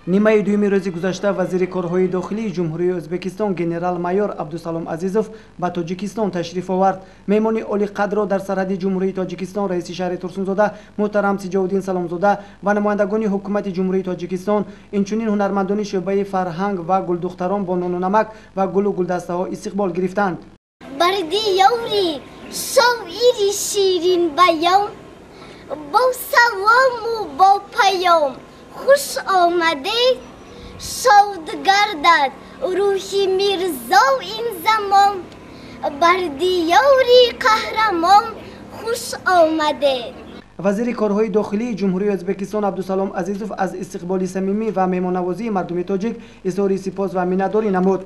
нимаи дуюми рӯзи гузашта вазири корҳои дохилии ҷумҳурии ӯзбекистон генерал-майор Абдусалом Азизов ба Тоҷикистон ташриф овард. меҳмони олиқадрро дар сарҳади ҷумҳурии Тоҷикистон раиси шаҳри Турсунзода муҳтарам Сиҷоуддин Саломзода ва намояндагони ҳукумати ҷумҳурии Тоҷикистон, инчунин ҳунармандони шӯъбаи фарҳанг ва гулдухтарон бо нону намак ва гулу гулдастаҳо истиқбол гирифтанд. барди ёври шоири ширин баён бо салому бо паём хуш омадед, шод гардад рӯҳи мирзо ин замон, барди ёври қаҳрамон хуш омадед. вазири корҳои дохилии ҷумҳурии ӯзбекистон Абдусалом Азизов аз истиқболи самимӣ ва меҳмоннавозии мардуми тоҷик изҳори сипос ва миннатдорӣ намуд.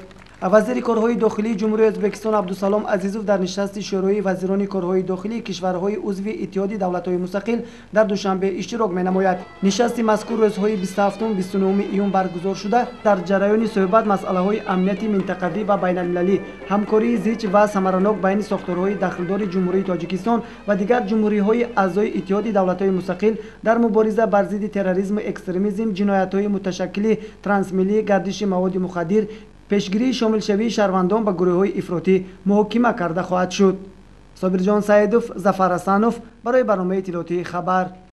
вазири корҳои дохилии ҷумҳурии ӯзбекистон Абдусалом Азизов дар нишасти шӯрои вазирони корҳои дохилии кишварҳои узви иттиҳоди давлатҳои мустақил дар душанбе иштирок менамояд. нишасти мазкур рӯзҳои 27-29 июн баргузор шуда, дар ҷараёни суҳбат масъалаҳои амнияти минтақавӣ ва байналмилалӣ, ҳамкории зич ва самаранок байни сохторҳои дахлдори ҷумҳурии Тоҷикистон ва дигар ҷумҳуриҳои аъзои иттиҳоди давлатҳои мустақил дар мубориза бар зидди терроризму экстремизм, ҷиноятҳои муташаккили трансмиллӣ, гардиши маводи мухаддир, пешгирии шомилшавии шаҳрвандон ба гурӯҳҳои ифротӣ муҳокима карда хоҳад шуд. Собирҷон Саидов, Зафар Асанов барои барномаи иттилоотии Хабар.